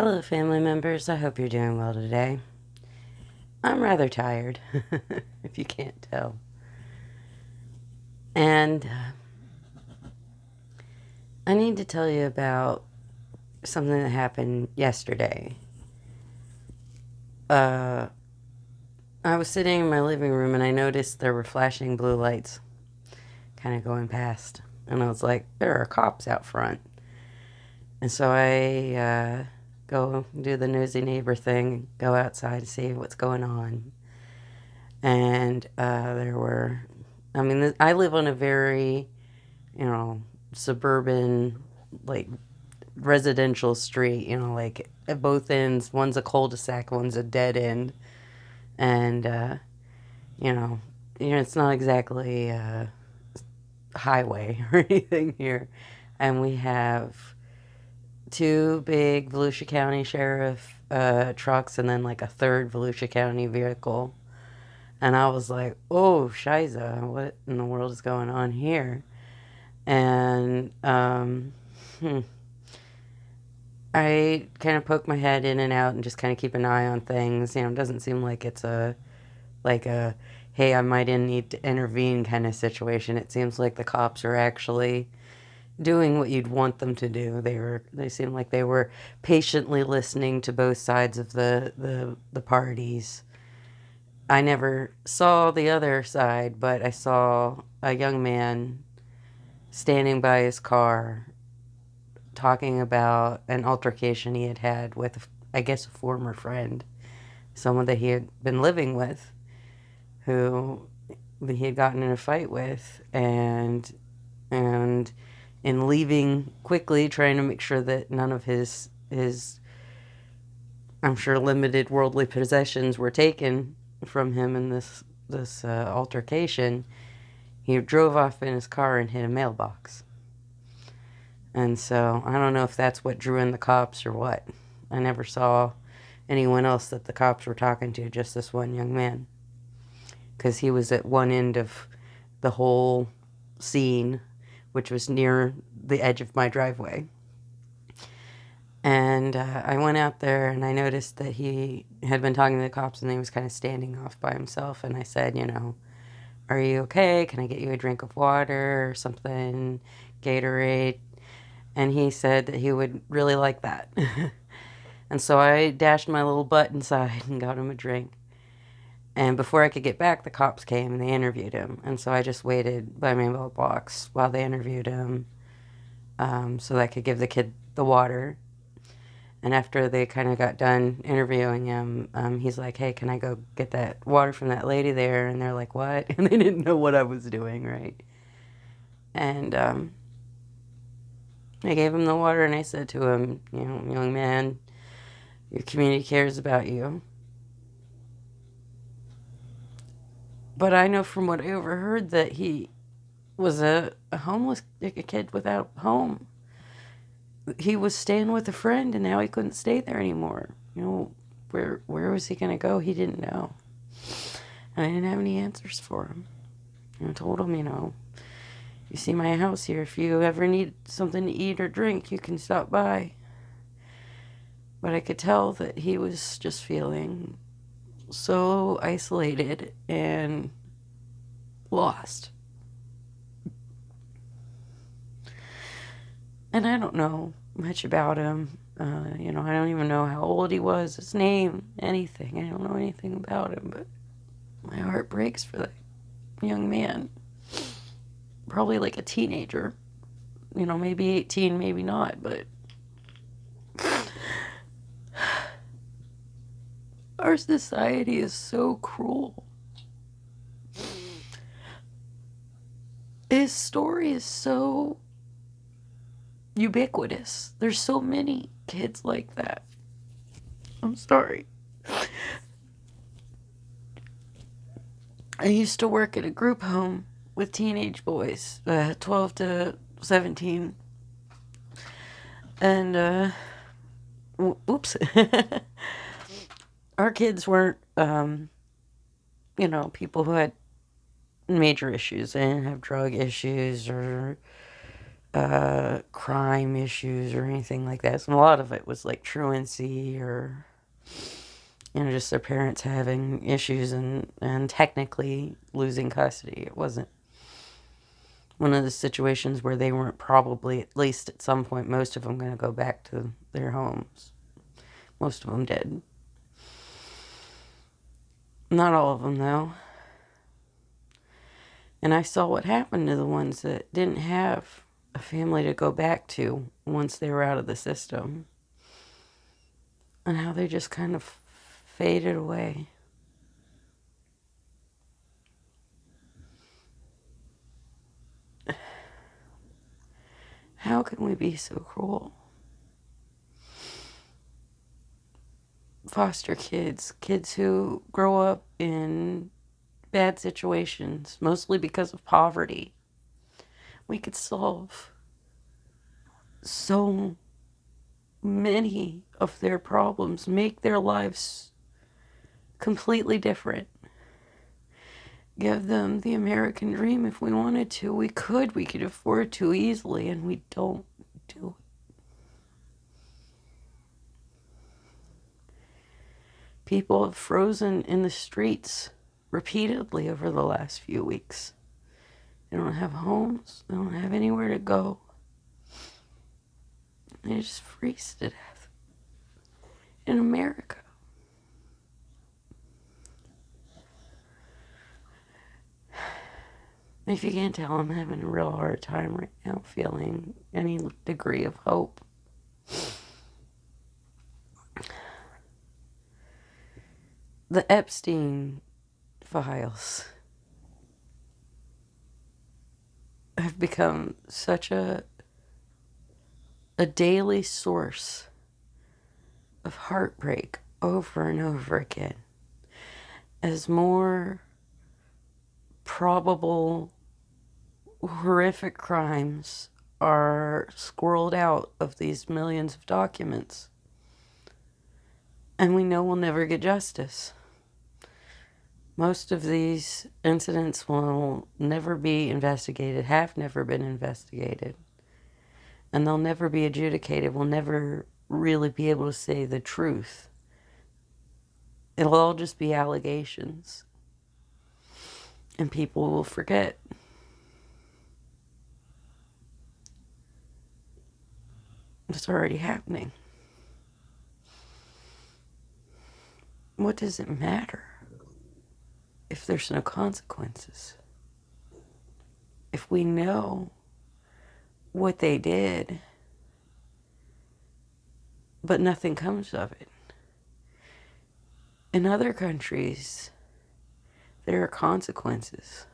Hello, family members. I hope you're doing well today. I'm rather tired, if you can't tell. And I need to tell you about something that happened yesterday. Uh, I was sitting in my living room and I noticed there were flashing blue lights kind of going past. And I was like, there are cops out front. And so I go do the nosy neighbor thing, go outside to see what's going on. And there were, I live on a very, suburban, like residential street, like at both ends. One's a cul-de-sac, one's a dead end. And, you know, it's not exactly a highway or anything here. And we have two big Volusia County Sheriff trucks and then like a third Volusia County vehicle. And I was like, oh, Shiza, what in the world is going on here? And I kind of poke my head in and out and just kind of keep an eye on things. It doesn't seem like it's a, hey, I might need to intervene kind of situation. It seems like the cops are actually doing what you'd want them to do. They seemed like they were patiently listening to both sides of the parties. I never saw the other side, but I saw a young man standing by his car talking about an altercation he had had with, I guess, a former friend, someone that he had been living with, who he had gotten in a fight with, and in leaving quickly, trying to make sure that none of his I'm sure limited worldly possessions were taken from him in this altercation. He drove off in his car and hit a mailbox. And so I don't know if that's what drew in the cops or what. I never saw anyone else that the cops were talking to, just this one young man. Because he was at one end of the whole scene, which was near the edge of my driveway. And I went out there and I noticed that he had been talking to the cops and he was kind of standing off by himself. And I said, are you okay? Can I get you a drink of water or something? Gatorade? And he said that he would really like that. And so I dashed my little butt inside and got him a drink. And before I could get back, the cops came and they interviewed him. And so I just waited by my mailbox while they interviewed him, so that I could give the kid the water. And after they kind of got done interviewing him, he's like, hey, can I go get that water from that lady there? And they're like, what? And they didn't know what I was doing, right? And I gave him the water and I said to him, young man, your community cares about you. But I know from what I overheard that he was a homeless, like a kid without home. He was staying with a friend and now he couldn't stay there anymore. Where was he going to go? He didn't know. And I didn't have any answers for him. And I told him, you see my house here. If you ever need something to eat or drink, you can stop by. But I could tell that he was just feeling so isolated and lost. And I don't know much about him. I don't even know how old he was, his name, anything. I don't know anything about him, but my heart breaks for that young man. Probably like a teenager. Maybe 18, maybe not, but our society is so cruel. His story is so ubiquitous. There's so many kids like that. I'm sorry. I used to work at a group home with teenage boys, 12 to 17. And, oops. Our kids weren't, people who had major issues. They didn't have drug issues or crime issues or anything like that. So a lot of it was like truancy or, just their parents having issues and technically losing custody. It wasn't one of the situations where they weren't probably, at least at some point, most of them going to go back to their homes. Most of them did. Not all of them, though. And I saw what happened to the ones that didn't have a family to go back to once they were out of the system. And how they just kind of faded away. How can we be so cruel? Foster kids, kids who grow up in bad situations, mostly because of poverty. We could solve so many of their problems, make their lives completely different. Give them the American dream if we wanted to. We could afford to easily, and we don't do it. People have frozen in the streets repeatedly over the last few weeks. They don't have homes. They don't have anywhere to go. They just freeze to death in America. If you can't tell, I'm having a real hard time right now feeling any degree of hope. The Epstein files have become such a daily source of heartbreak over and over again as more probable horrific crimes are squirreled out of these millions of documents. And we know we'll never get justice. Most of these incidents will never be investigated, have never been investigated, and they'll never be adjudicated. We'll never really be able to say the truth. It'll all just be allegations. And people will forget. It's already happening. What does it matter if there's no consequences? If we know what they did, but nothing comes of it. In other countries, there are consequences.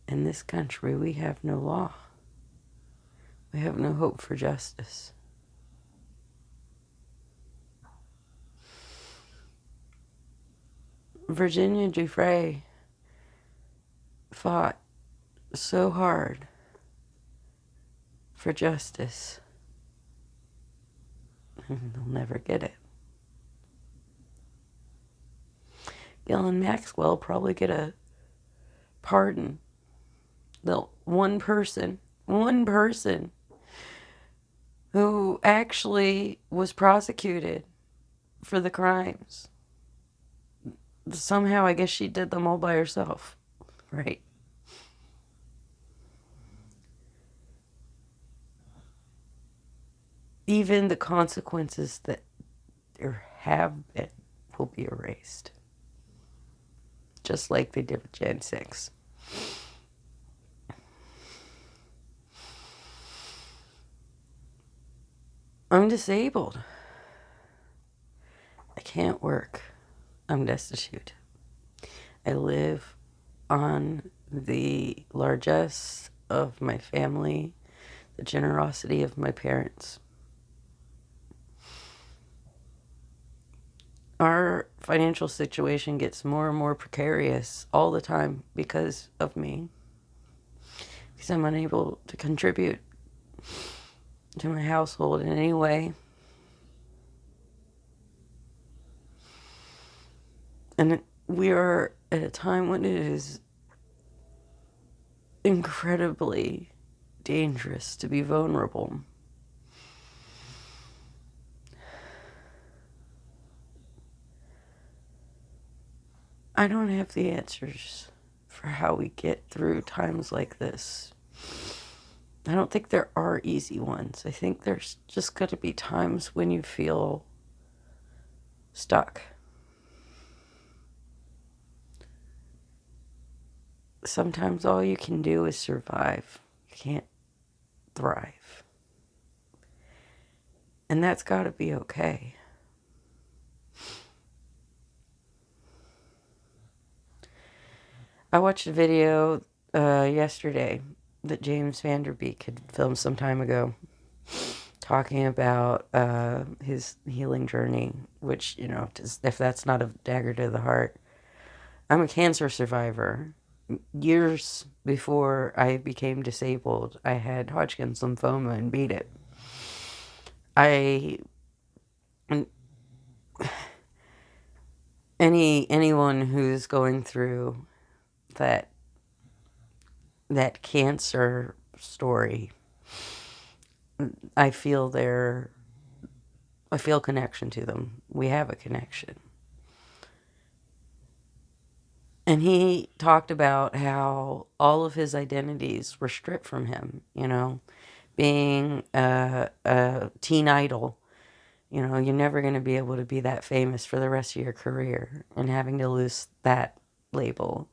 In this country, we have no law. We have no hope for justice. Virginia Giuffre fought so hard for justice, and they'll never get it. Ghislaine Maxwell probably get a pardon. One person who actually was prosecuted for the crimes. Somehow, I guess she did them all by herself, right? Even the consequences that there have been will be erased. Just like they did with Jan 6. I'm disabled. I can't work. I'm destitute. I live on the largesse of my family, the generosity of my parents. Our financial situation gets more and more precarious all the time because of me. Because I'm unable to contribute to my household in any way. And we are at a time when it is incredibly dangerous to be vulnerable. I don't have the answers for how we get through times like this. I don't think there are easy ones. I think there's just going to be times when you feel stuck. Sometimes all you can do is survive. You can't thrive. And that's got to be okay. I watched a video yesterday that James Vanderbeek had filmed some time ago, talking about his healing journey, which, if that's not a dagger to the heart, I'm a cancer survivor. Years before I became disabled, I had Hodgkin's lymphoma and beat it. I anyone who's going through that cancer story, I feel connection to them. We have a connection. And he talked about how all of his identities were stripped from him, being a teen idol. You're never going to be able to be that famous for the rest of your career, and having to lose that label.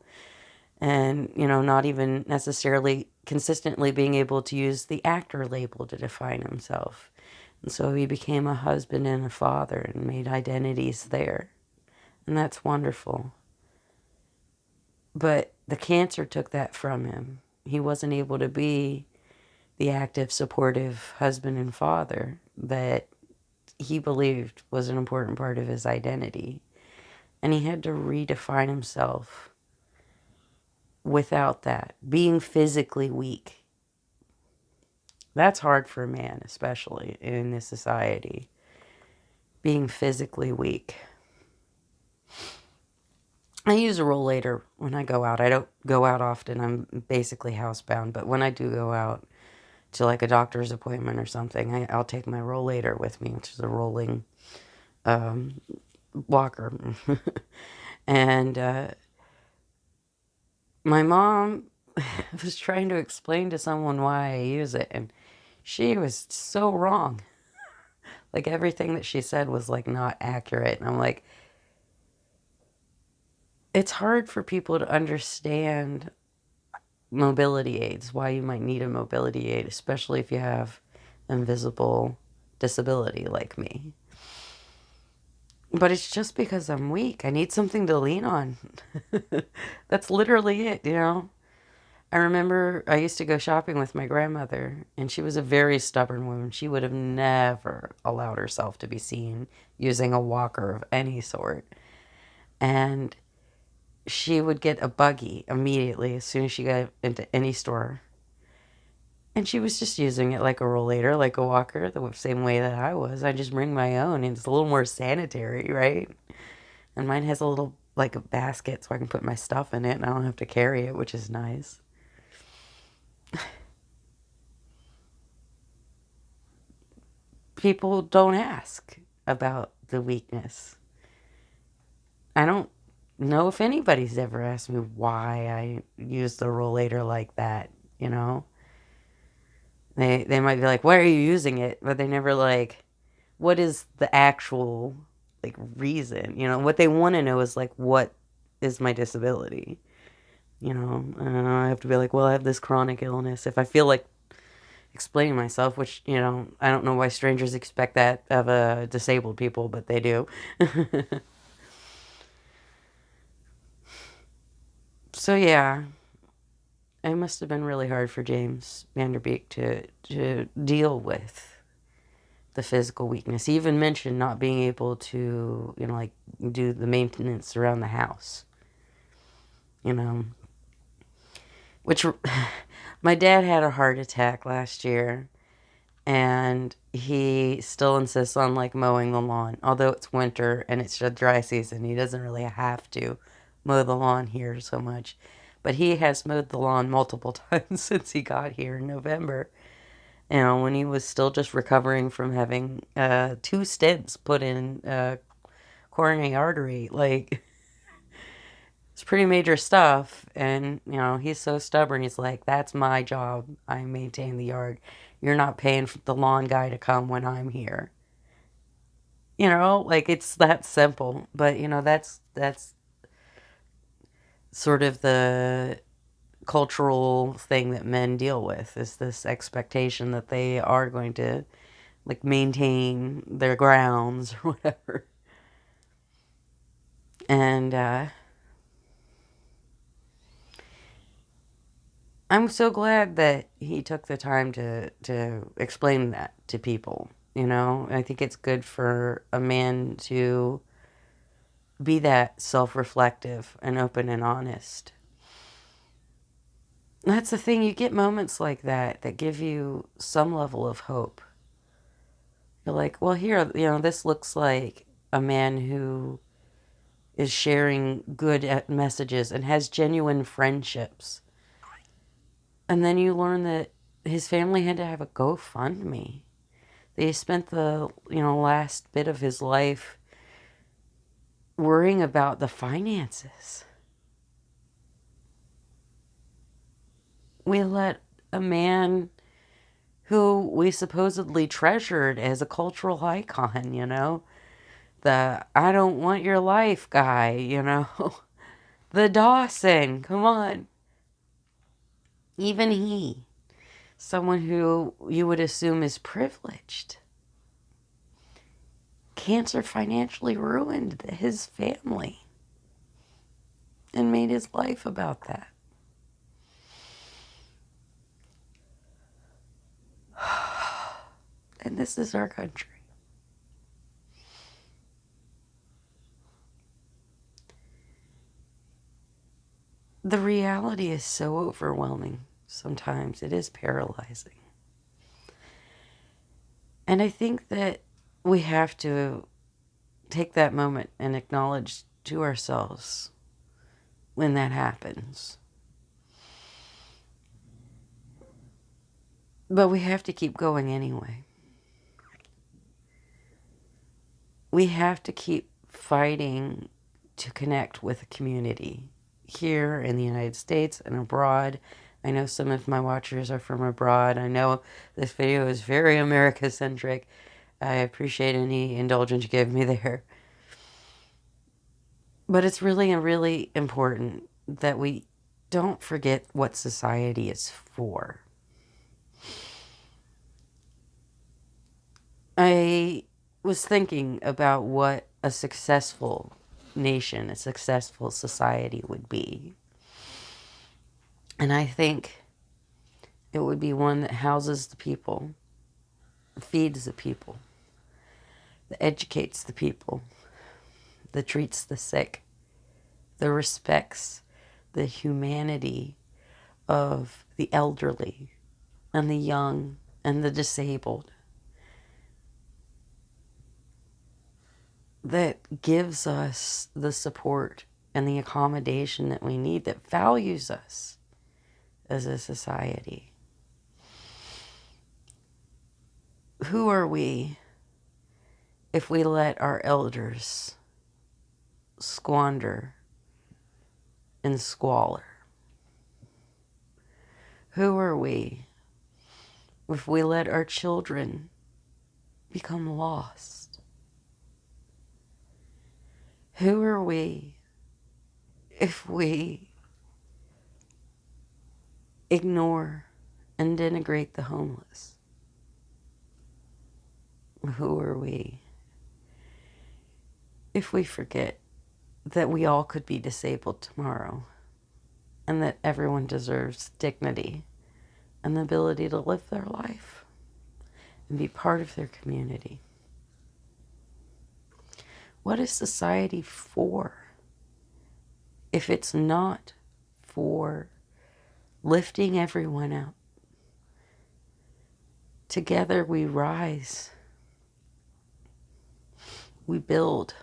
And, not even necessarily consistently being able to use the actor label to define himself. And so he became a husband and a father and made identities there. And that's wonderful. But the cancer took that from him. He wasn't able to be the active, supportive husband and father that he believed was an important part of his identity. And he had to redefine himself without that. Being physically weak. That's hard for a man, especially in this society. Being physically weak. I use a rollator when I go out. I don't go out often. I'm basically housebound. But when I do go out to like a doctor's appointment or something, I'll take my rollator with me, which is a rolling walker. And my mom was trying to explain to someone why I use it, and she was so wrong. Like, everything that she said was like not accurate. And I'm like, it's hard for people to understand mobility aids, why you might need a mobility aid, especially if you have invisible disability like me. But it's just because I'm weak. I need something to lean on. That's literally it, I remember I used to go shopping with my grandmother, and she was a very stubborn woman. She would have never allowed herself to be seen using a walker of any sort. And she would get a buggy immediately as soon as she got into any store. And she was just using it like a rollator, like a walker, the same way that I was. I just bring my own, and it's a little more sanitary, right? And mine has a little, like, a basket so I can put my stuff in it, and I don't have to carry it, which is nice. People don't ask about the weakness. I don't know if anybody's ever asked me why I use the rollator like that, They might be like, why are you using it? But they never like, what is the actual like reason? What they want to know is like, what is my disability? I have to be like, well, I have this chronic illness. If I feel like explaining myself, which, I don't know why strangers expect that of disabled people, but they do. So yeah, it must have been really hard for James Vanderbeek to deal with the physical weakness. He even mentioned not being able to, like, do the maintenance around the house, you know, which my dad had a heart attack last year, and he still insists on like mowing the lawn, although it's winter and it's a dry season. He doesn't really have to mow the lawn here so much, but he has mowed the lawn multiple times since he got here in November. You know, when he was still just recovering from having two stents put in coronary artery. Like, it's pretty major stuff. And, you know, he's so stubborn. He's like, that's my job. I maintain the yard. You're not paying for the lawn guy to come when I'm here. You know, like, it's that simple. But, you know, that's sort of the cultural thing that men deal with, is this expectation that they are going to, like, maintain their grounds or whatever. And I'm so glad that he took the time to explain that to people. You know, I think it's good for a man to be that self-reflective and open and honest. That's the thing, you get moments like that that give you some level of hope. You're like, well, here, you know, this looks like a man who is sharing good messages and has genuine friendships. And then you learn that his family had to have a GoFundMe. They spent the, you know, last bit of his life worrying about the finances. We let a man who we supposedly treasured as a cultural icon, you know, the I don't want your life guy, you know, the Dawson, come on. Even he, someone who you would assume is privileged. Cancer financially ruined his family and made his life about that. And this is our country. The reality is so overwhelming sometimes. It is paralyzing. And I think that we have to take that moment and acknowledge to ourselves when that happens. But we have to keep going anyway. We have to keep fighting to connect with a community here in the United States and abroad. I know some of my watchers are from abroad. I know this video is very America-centric. I appreciate any indulgence you give me there. But it's really, really important that we don't forget what society is for. I was thinking about what a successful nation, a successful society would be. And I think it would be one that houses the people, feeds the people, that educates the people, that treats the sick, that respects the humanity of the elderly and the young and the disabled, that gives us the support and the accommodation that we need, that values us as a society. Who are we if we let our elders squander in squalor? Who are we if we let our children become lost? Who are we if we ignore and denigrate the homeless? Who are we if we forget that we all could be disabled tomorrow and that everyone deserves dignity and the ability to live their life and be part of their community? What is society for if it's not for lifting everyone up? Together we rise. We build.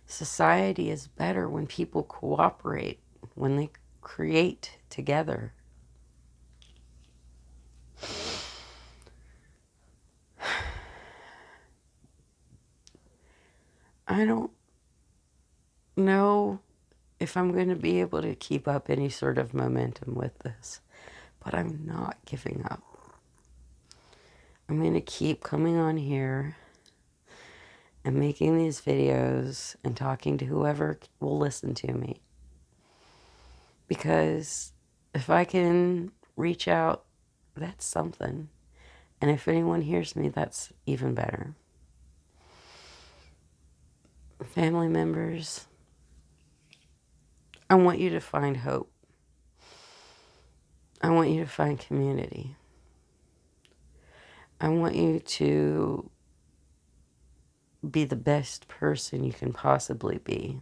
Society is better when people cooperate, when they create together. I don't know if I'm going to be able to keep up any sort of momentum with this, but I'm not giving up. I'm going to keep coming on here and making these videos and talking to whoever will listen to me. Because if I can reach out, that's something. And if anyone hears me, that's even better. Family members, I want you to find hope. I want you to find community. I want you to be the best person you can possibly be.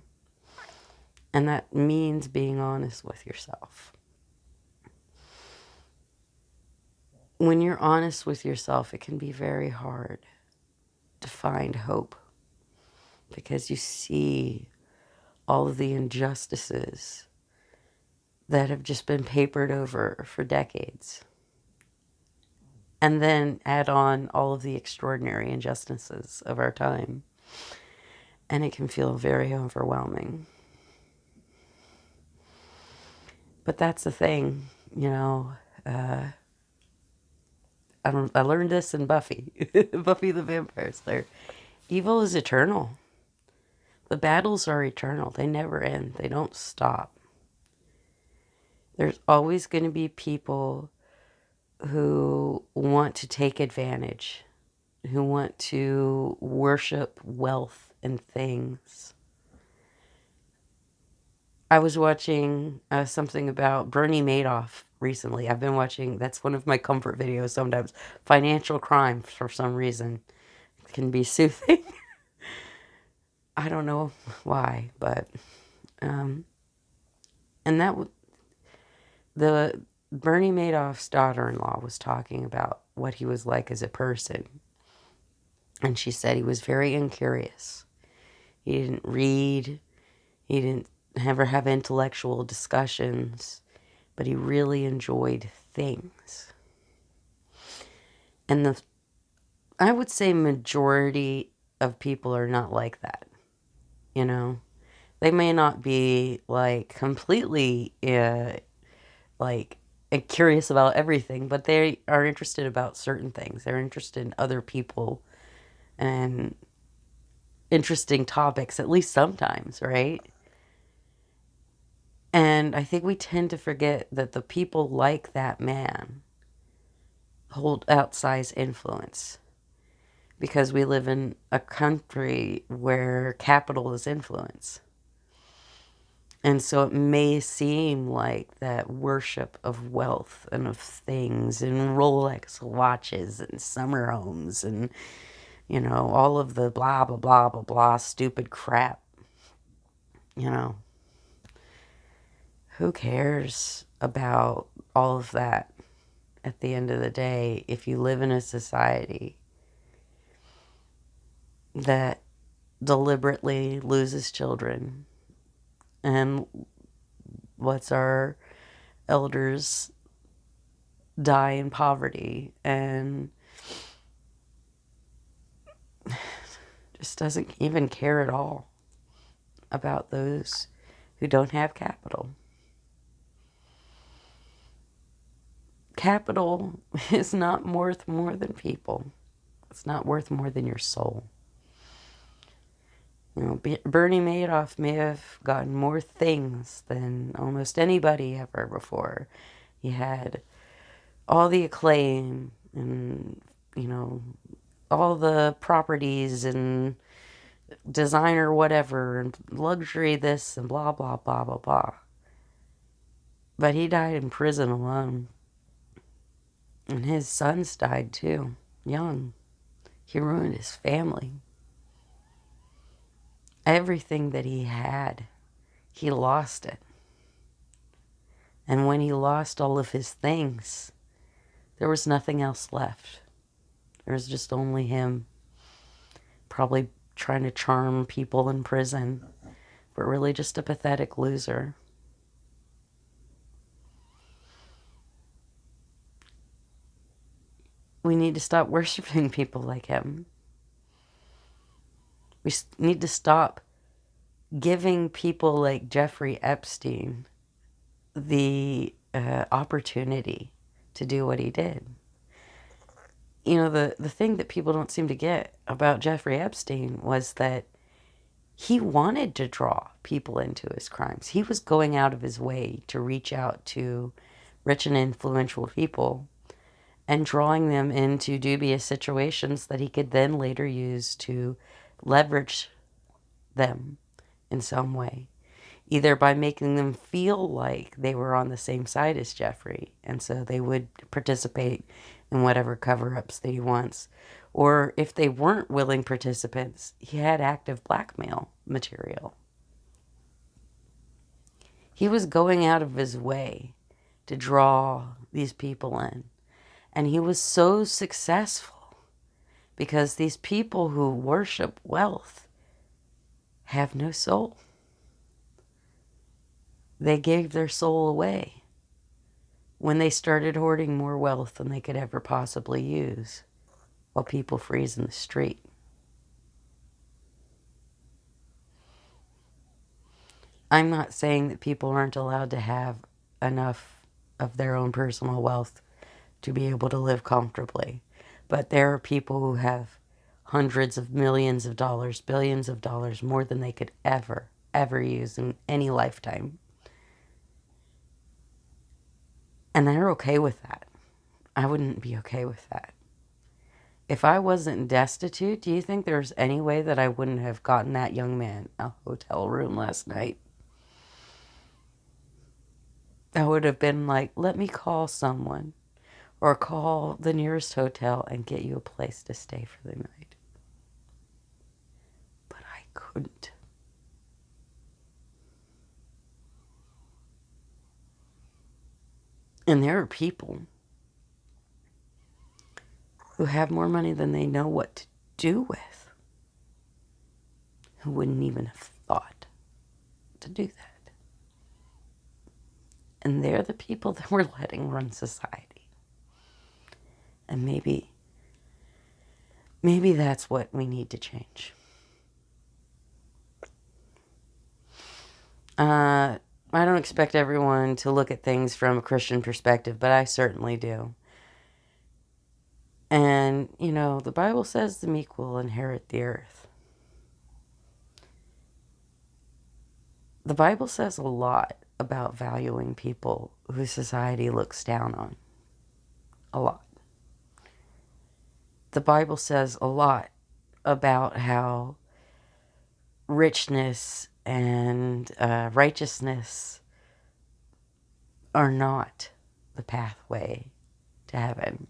And that means being honest with yourself. When you're honest with yourself, it can be very hard to find hope because you see all of the injustices that have just been papered over for decades. And then add on all of the extraordinary injustices of our time. And it can feel very overwhelming. But that's the thing, you know. I learned this in Buffy. Buffy the Vampire Slayer. Evil is eternal. The battles are eternal. They never end. They don't stop. There's always going to be people who want to take advantage, who want to worship wealth and things. I was watching something about Bernie Madoff recently. I've been watching, that's one of my comfort videos sometimes. Financial crime, for some reason, can be soothing. I don't know why, but, and that, the Bernie Madoff's daughter-in-law was talking about what he was like as a person. And she said he was very incurious. He didn't read. He didn't ever have intellectual discussions. But he really enjoyed things. And I would say majority of people are not like that. You know? They may not be like completely like curious about everything, but they are interested about certain things. They're interested in other people and interesting topics, at least sometimes, right? And I think we tend to forget that the people like that man hold outsized influence because we live in a country where capital is influence. And so it may seem like that worship of wealth and of things and Rolex watches and summer homes and, you know, all of the blah, blah, blah, blah, blah, stupid crap. You know, who cares about all of that at the end of the day if you live in a society that deliberately loses children and lets our elders die in poverty and just doesn't even care at all about those who don't have capital. Capital is not worth more than people. It's not worth more than your soul. You know, Bernie Madoff may have gotten more things than almost anybody ever before. He had all the acclaim and, you know, all the properties and designer whatever and luxury this and blah, blah, blah, blah, blah. But he died in prison alone. And his sons died too, young. He ruined his family. Everything that he had, he lost it. And when he lost all of his things, there was nothing else left. There was just only him, probably trying to charm people in prison, but really just a pathetic loser. we need to stop worshiping people like him. We need to stop giving people like Jeffrey Epstein the opportunity to do what he did. You know, the thing that people don't seem to get about Jeffrey Epstein was that he wanted to draw people into his crimes. He was going out of his way to reach out to rich and influential people and drawing them into dubious situations that he could then later use to leverage them in some way, either by making them feel like they were on the same side as Jeffrey, and so they would participate in whatever cover-ups that he wants, or if they weren't willing participants, he had active blackmail material. He was going out of his way to draw these people in, and he was so successful because these people who worship wealth have no soul. They gave their soul away when they started hoarding more wealth than they could ever possibly use while people freeze in the street. I'm not saying that people aren't allowed to have enough of their own personal wealth to be able to live comfortably, but there are people who have hundreds of millions of dollars, billions of dollars, more than they could ever use in any lifetime. And they're okay with that. I wouldn't be okay with that. If I wasn't destitute, do you think there's any way that I wouldn't have gotten that young man a hotel room last night? I would have been like, let me call someone or call the nearest hotel and get you a place to stay for the night. But I couldn't. And there are people who have more money than they know what to do with, who wouldn't even have thought to do that. And they're the people that we're letting run society. And maybe that's what we need to change. I don't expect everyone to look at things from a Christian perspective, but I certainly do. And, you know, the Bible says the meek will inherit the earth. The Bible says a lot about valuing people who society looks down on. A lot. The Bible says a lot about how richness and righteousness are not the pathway to heaven.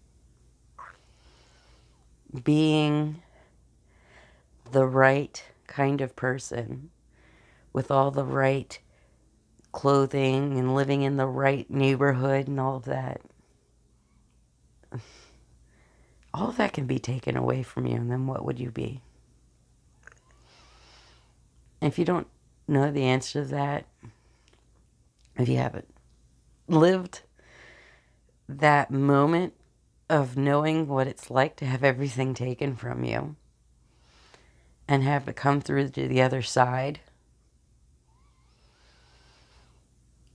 Being the right kind of person with all the right clothing and living in the right neighborhood and all of that can be taken away from you, and then what would you be? If you don't know the answer to that, if you haven't lived that moment of knowing what it's like to have everything taken from you and have it come through to the other side,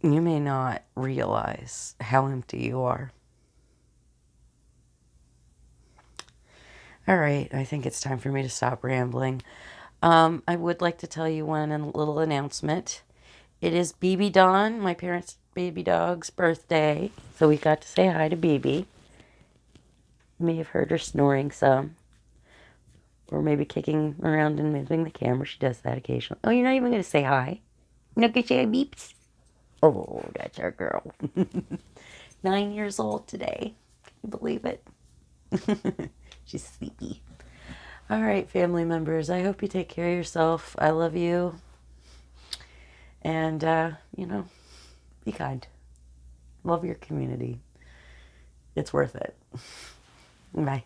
you may not realize how empty you are. All right, I think it's time for me to stop rambling. I would like to tell you one little announcement. It is BB Dawn, my parents' baby dog's birthday, so we got to say hi to BB. You may have heard her snoring some, or maybe kicking around and moving the camera. She does that occasionally. Oh, you're not even going to say hi? You're not going to say hi, beeps? Oh, that's our girl. 9 years old today. Can you believe it? She's sleepy. All right, family members, I hope you take care of yourself. I love you. And, be kind. Love your community. It's worth it. Bye.